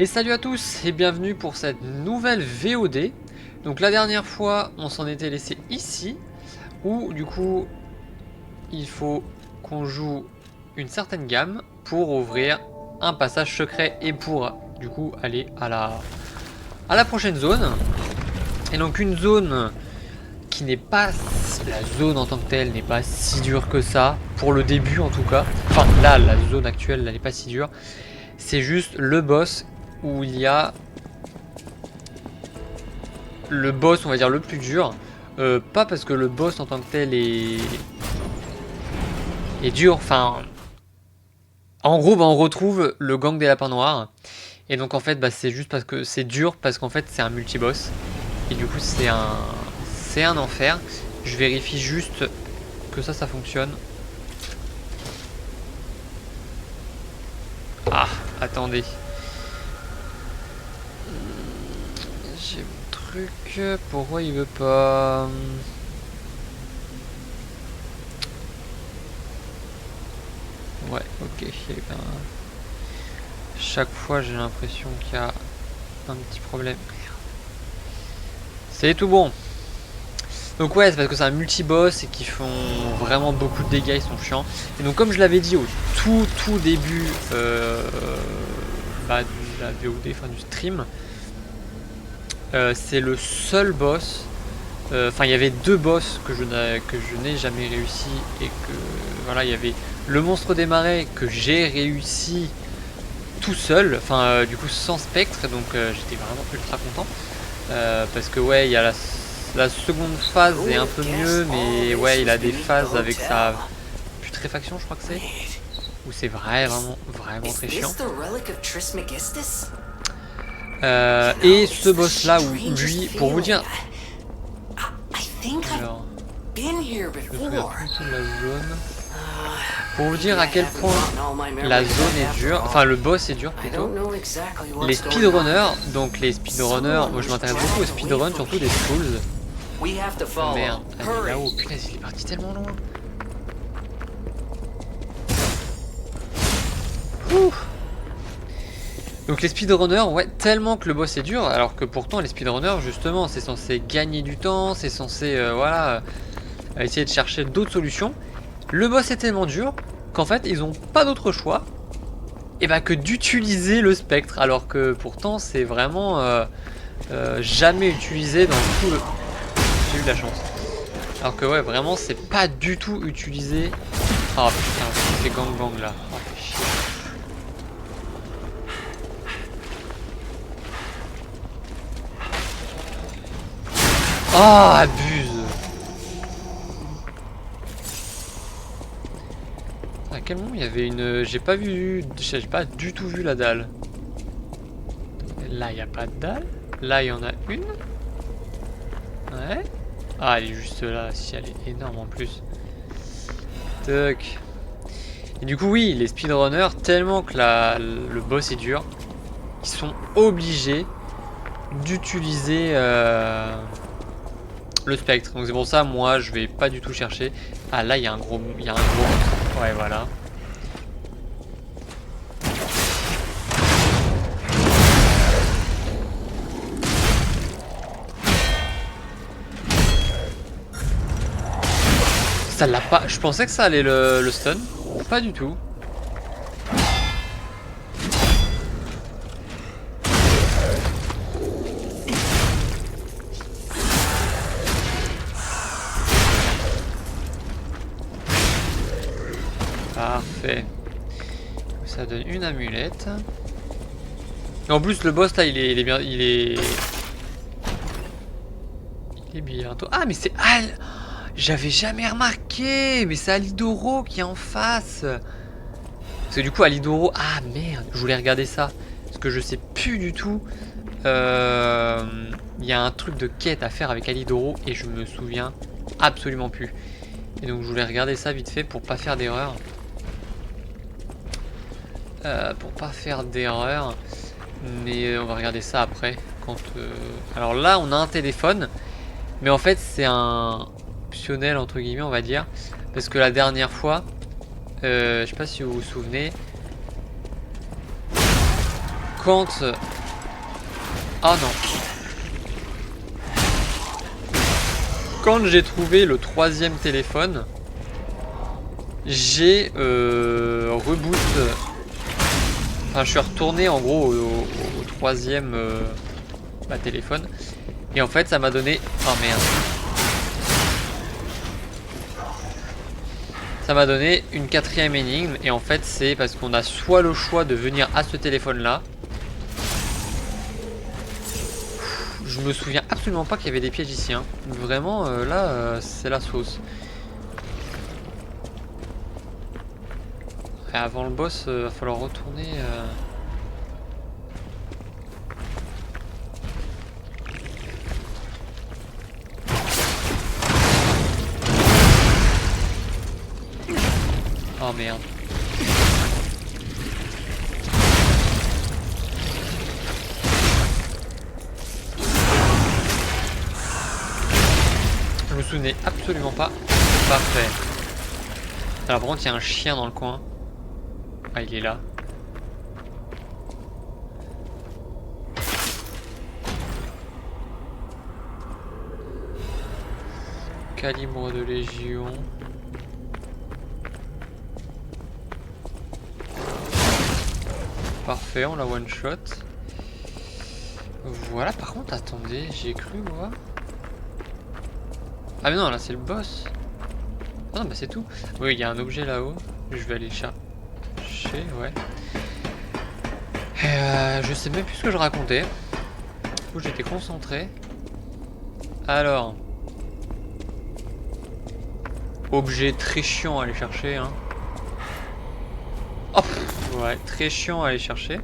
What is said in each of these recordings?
Et salut à tous et bienvenue pour cette nouvelle VOD. Donc la dernière fois on s'en était laissé ici, où du coup il faut qu'on joue une certaine gamme pour ouvrir un passage secret et pour du coup aller à la prochaine zone. Et donc une zone qui n'est pas, la zone en tant que telle n'est pas si dure que ça, pour le début en tout cas. Enfin là la zone actuelle elle n'est pas si dure, c'est juste le boss où il y a le boss, on va dire le plus dur. Pas parce que le boss en tant que tel est dur. Enfin, en gros, bah, on retrouve le gang des lapins noirs. Et donc en fait, bah, c'est juste parce que c'est dur, parce qu'en fait c'est un multiboss. Et du coup c'est un enfer. Je vérifie juste que ça fonctionne. Ah, attendez. J'ai mon truc. Pourquoi il veut pas? Ouais, ok. Chaque fois, j'ai l'impression qu'il y a un petit problème. C'est tout bon. Donc ouais, c'est parce que c'est un multi-boss et qu'ils font vraiment beaucoup de dégâts, ils sont chiants. Et donc comme je l'avais dit au tout début de la VOD, enfin du stream, c'est le seul boss. Enfin, il y avait deux boss que je n'ai jamais réussi et que voilà, il y avait le monstre des marais que j'ai réussi tout seul, enfin du coup sans spectre, donc j'étais vraiment ultra content parce que ouais, il y a la seconde phase est un peu mieux, mais ouais, il a des phases avec sa putréfaction, je crois que c'est, où c'est vraiment très chiant. Et ce boss là, où lui, pour vous dire, alors, je me souviens plus de la zone. Pour vous dire à quel point la zone est dure, enfin le boss est dur plutôt. Les speedrunners, donc les speedrunners, moi je m'intéresse beaucoup aux speedruns, surtout des schools. Merde, elle est là-haut, putain, il est parti tellement loin. Ouh. Donc les speedrunners, ouais, tellement que le boss est dur, alors que pourtant les speedrunners, justement, c'est censé gagner du temps, c'est censé, voilà, essayer de chercher d'autres solutions. Le boss est tellement dur qu'en fait ils ont pas d'autre choix et bah, que d'utiliser le spectre, alors que pourtant c'est vraiment jamais utilisé dans tout le... J'ai eu de la chance. Alors que ouais, vraiment c'est pas du tout utilisé. Oh putain, c'est gangbang là. Oh, fait chier. Oh, abuse. À quel moment il y avait une... J'ai pas pas du tout vu la dalle. Là il n'y a pas de dalle. Là il y en a une. Ouais. Ah, elle est juste là, si elle est énorme en plus. Toc. Et du coup oui, les speedrunners, tellement que le boss est dur, ils sont obligés d'utiliser le spectre. Donc c'est pour ça, moi je vais pas du tout chercher. Ah là il y a un gros monstre. Ouais, voilà. Ça l'a pas. Je pensais que ça allait le stun. Pas du tout. Parfait. Ça donne une amulette. Et en plus le boss là il est bien. Il est bientôt. Ah mais c'est Al. J'avais jamais remarqué. Mais c'est Alidoro qui est en face. Parce que du coup Alidoro. Ah merde, je voulais regarder ça. Parce que je sais plus du tout. Il y a un truc de quête à faire avec Alidoro et je me souviens absolument plus. Et donc je voulais regarder ça vite fait pour pas faire d'erreur. Mais on va regarder ça après. Alors là on a un téléphone. Mais en fait c'est un optionnel entre guillemets on va dire. Parce que la dernière fois, je sais pas si vous vous souvenez, quand... Ah non. Quand j'ai trouvé le 3e téléphone, j'ai reboot. Enfin, je suis retourné en gros au 3e téléphone. Et en fait, ça m'a donné... Oh merde. Ça m'a donné une 4e énigme. Et en fait, c'est parce qu'on a soit le choix de venir à ce téléphone-là. Je me souviens absolument pas qu'il y avait des pièges ici. Hein. Vraiment, là, c'est la sauce. Et avant le boss, va falloir retourner... Oh merde. Je me souvenais absolument pas. Parfait. Alors par contre il y a un chien dans le coin. Ah il est là. Calibre de légion. Parfait, on l'a one shot. Voilà, par contre, attendez, j'ai cru voir. Ah mais non, là c'est le boss. Ah non, bah c'est tout. Oui, il y a un objet là-haut. Je vais aller chercher, ouais. Je sais même plus ce que je racontais. Du coup, j'étais concentré. Alors. Objet très chiant à aller chercher, hein. Hop, ouais, très chiant à aller chercher.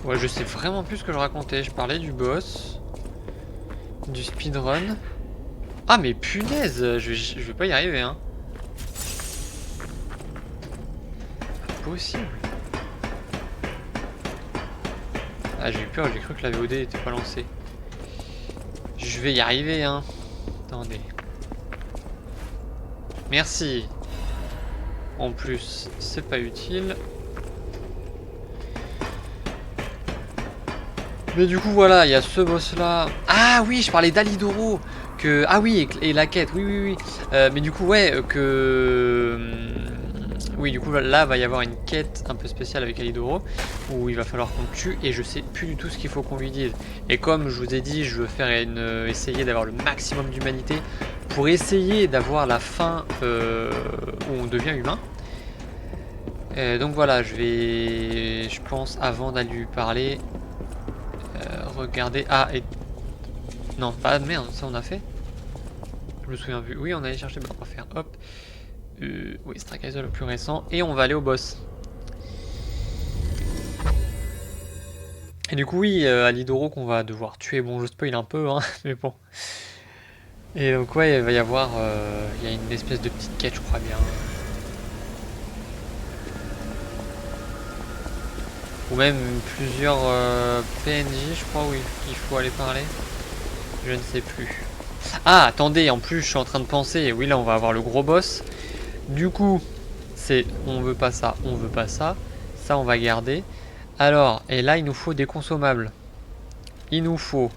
Ouais, je sais vraiment plus ce que je racontais. Je parlais du boss, du speedrun. Ah mais punaise, je vais pas y arriver, hein. Impossible. Ah j'ai eu peur, j'ai cru que la VOD était pas lancée. Je vais y arriver, hein. Attendez. Merci. En plus, c'est pas utile. Mais du coup, voilà, il y a ce boss-là. Ah oui, je parlais d'Alidoro. Que... Ah oui, et la quête, oui, oui, oui. Mais du coup, ouais, que... Oui, du coup, là, va y avoir une quête un peu spéciale avec Alidoro, où il va falloir qu'on le tue, et je sais plus du tout ce qu'il faut qu'on lui dise. Et comme je vous ai dit, je veux faire essayer d'avoir le maximum d'humanité, pour essayer d'avoir la fin où on devient humain. Donc voilà, je pense, avant d'aller lui parler, regarder... Ah, et... Non, pas de merde, ça on a fait. Je me souviens plus. Oui, on allait chercher, bah, on va faire, hop. Oui, Strike Isle le plus récent. Et on va aller au boss. Et du coup, oui, Alidoro qu'on va devoir tuer. Bon, je spoil un peu, hein, mais bon. Et donc, ouais, il va y avoir... il y a une espèce de petite quête, je crois bien. Ou même plusieurs PNJ, je crois, où il faut aller parler. Je ne sais plus. Ah, attendez, en plus, je suis en train de penser. Oui, là, on va avoir le gros boss. Du coup, c'est on veut pas ça, on veut pas ça. Ça, on va garder. Alors, et là, il nous faut des consommables. Il nous faut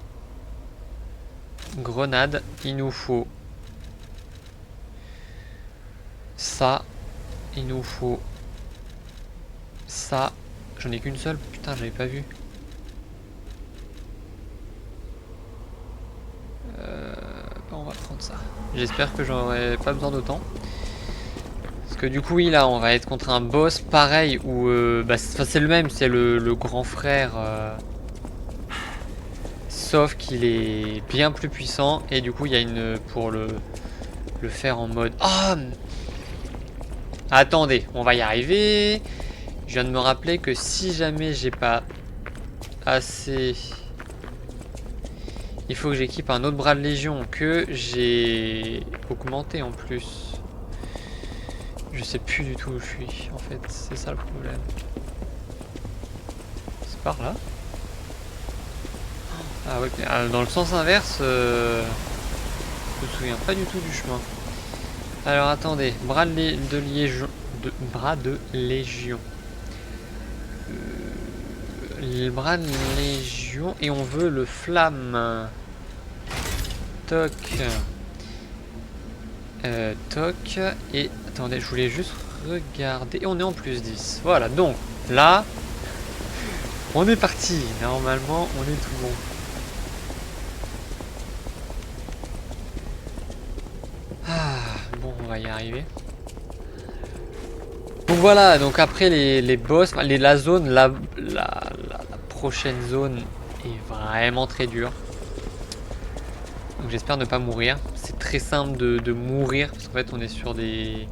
grenade. Il nous faut ça. Il nous faut ça. J'en ai qu'une seule. Putain, j'avais pas vu. On va prendre ça. J'espère que j'aurai pas besoin d'autant. Parce que du coup, oui, là, on va être contre un boss pareil où c'est le même, c'est le grand frère. Sauf qu'il est bien plus puissant et du coup, il y a une pour le faire en mode. Oh, attendez, on va y arriver. Je viens de me rappeler que si jamais j'ai pas assez, il faut que j'équipe un autre bras de légion que j'ai augmenté en plus. Je sais plus du tout où je suis, en fait, c'est ça le problème. C'est par là? Ah ouais, dans le sens inverse, je me souviens pas du tout du chemin. Alors attendez, bras de liaison. Bras de légion. Le bras de légion. Et on veut le flamme. Toc. Toc. Et attendez, je voulais juste regarder. Et on est en plus 10. Voilà, donc là, on est parti. Normalement, on est tout bon. Bon, on va y arriver. Donc voilà, donc après les boss, la zone, la prochaine zone est vraiment très dure. Donc j'espère ne pas mourir. C'est très simple de mourir parce qu'en fait on est sur des...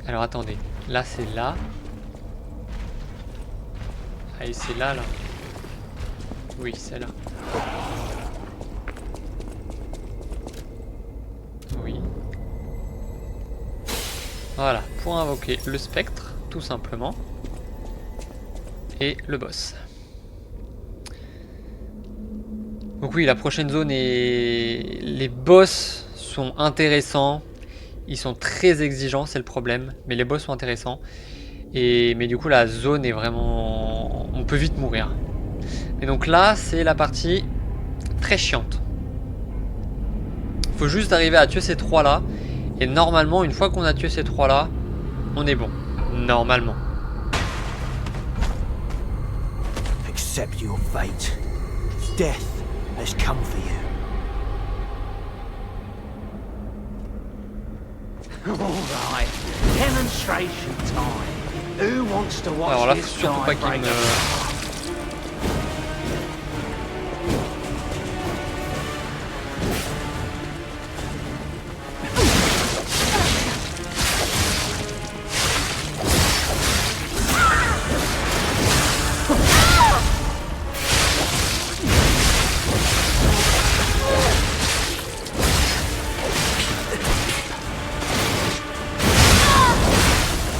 Alors attendez, là c'est là. Ah et c'est là. Oui, c'est là. Oui. Voilà, pour invoquer le spectre, tout simplement. Et le boss. Donc oui, la prochaine zone est... Les boss sont intéressants. Ils sont très exigeants, c'est le problème. Mais les boss sont intéressants. Mais du coup, la zone est vraiment... On peut vite mourir. Et donc là, c'est la partie très chiante. Il faut juste arriver à tuer ces trois-là. Et normalement, une fois qu'on a tué ces trois-là, on est bon. Normalement. Accept your fate. Death has come for you. All right, demonstration time. Who wants to watch Alors là, this faut surtout pas qu'il me...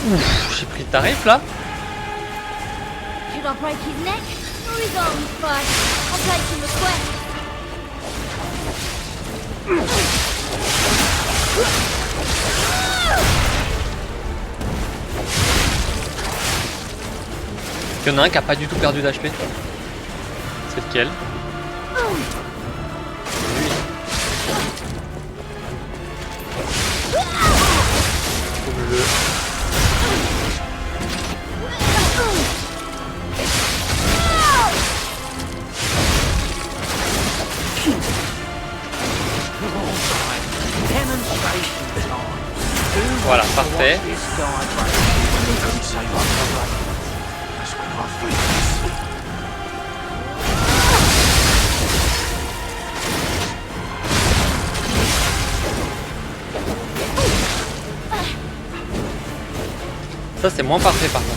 Ouf, j'ai pris le tarif là. Should I break his neck or his arms first? I'm taking the quest. Il y en a un qui a pas du tout perdu d'HP. C'est lequel? Faut que je... Voilà, parfait. Ça c'est moins parfait par contre.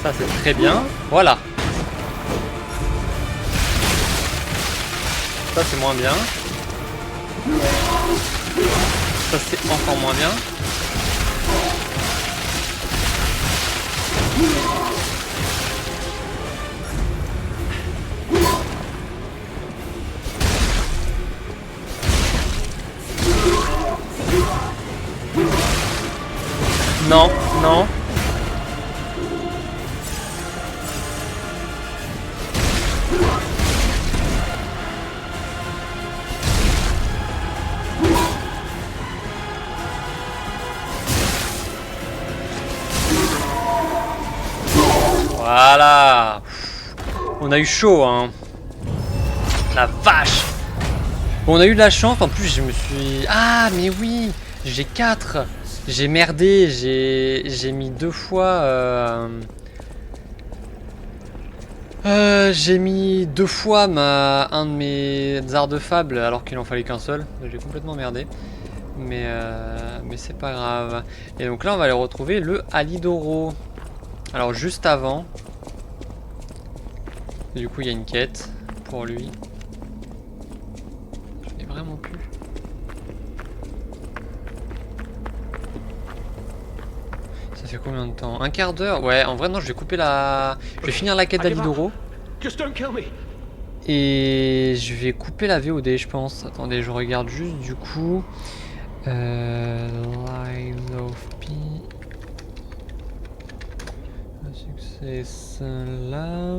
Ça c'est très bien. Voilà. Ça c'est moins bien. Ça c'est encore moins bien. Non, non. Voilà. On a eu chaud, hein. La vache. Bon, on a eu de la chance. En plus, je me suis... Ah, mais oui. J'ai 4. J'ai merdé. J'ai mis 2 fois... j'ai mis 2 fois un de mes arts de fable alors qu'il en fallait qu'un seul. J'ai complètement merdé. Mais c'est pas grave. Et donc là, on va aller retrouver le Alidoro. Alors juste avant, du coup il y a une quête. pour lui. Je n'ai vraiment plus. Ça fait combien de temps? Un quart d'heure? Ouais, en vrai non, je vais couper la... Je vais finir la quête d'Alidoro. Just don't kill me. Et je vais couper la VOD, je pense. Attendez, je regarde juste du coup. Lies of P. Success là.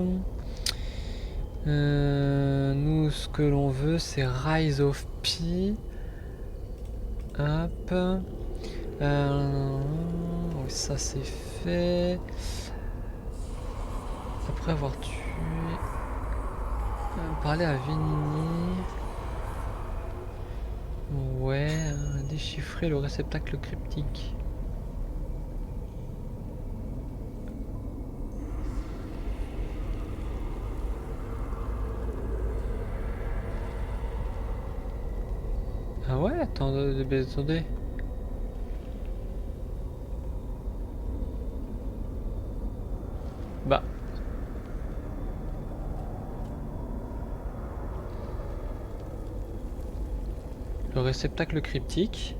Nous, ce que l'on veut, c'est Rise of P. Hop. Oui, ça c'est fait. Après avoir tué. Parler à Vénini. Ouais, déchiffrer le réceptacle cryptique. Ah ouais, attendez. Bah. Le réceptacle cryptique.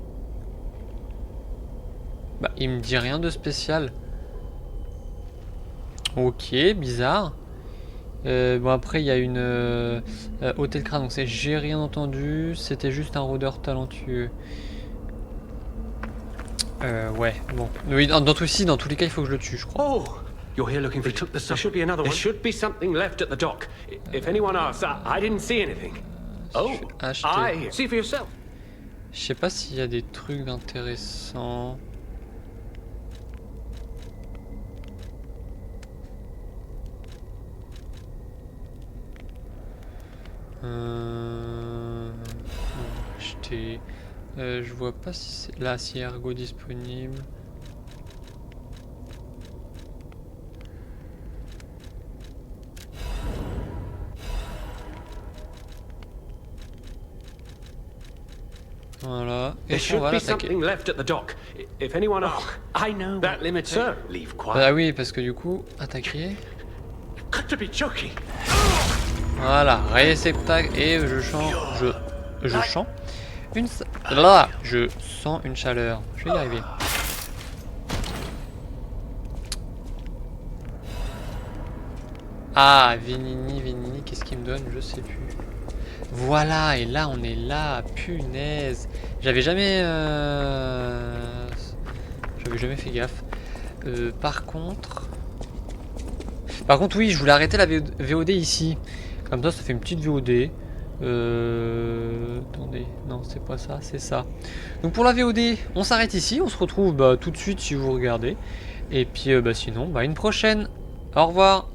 Bah, il me dit rien de spécial. Ok, bizarre. Bon, après, il y a une Hôtel Crâne, donc c'est j'ai rien entendu. C'était juste un rôdeur talentueux. Ouais, bon. Oui, dans tous les cas, il faut que je le tue, je crois. Oh, you're here looking for. There should be another one. There should be something left at the dock. If anyone asks, I didn't see anything. Oh, Acheter. see for yourself. Je sais pas s'il y a des trucs intéressants. Acheter. Je vois pas si c'est là, si ergo disponible. Voilà. Et on va l'attaquer. Ah oui, parce que du coup, attaquer. Voilà, réceptacle et je sens une là, je sens une chaleur. Je vais y arriver. Ah, Vénini, qu'est-ce qu'il me donne? Je sais plus. Voilà, et là on est là, punaise. J'avais jamais fait gaffe. Par contre oui, je voulais arrêter la VOD ici. Comme ça fait une petite VOD. Attendez, non c'est pas ça, c'est ça. Donc pour la VOD, on s'arrête ici. On se retrouve tout de suite si vous regardez. Et puis sinon, une prochaine. Au revoir.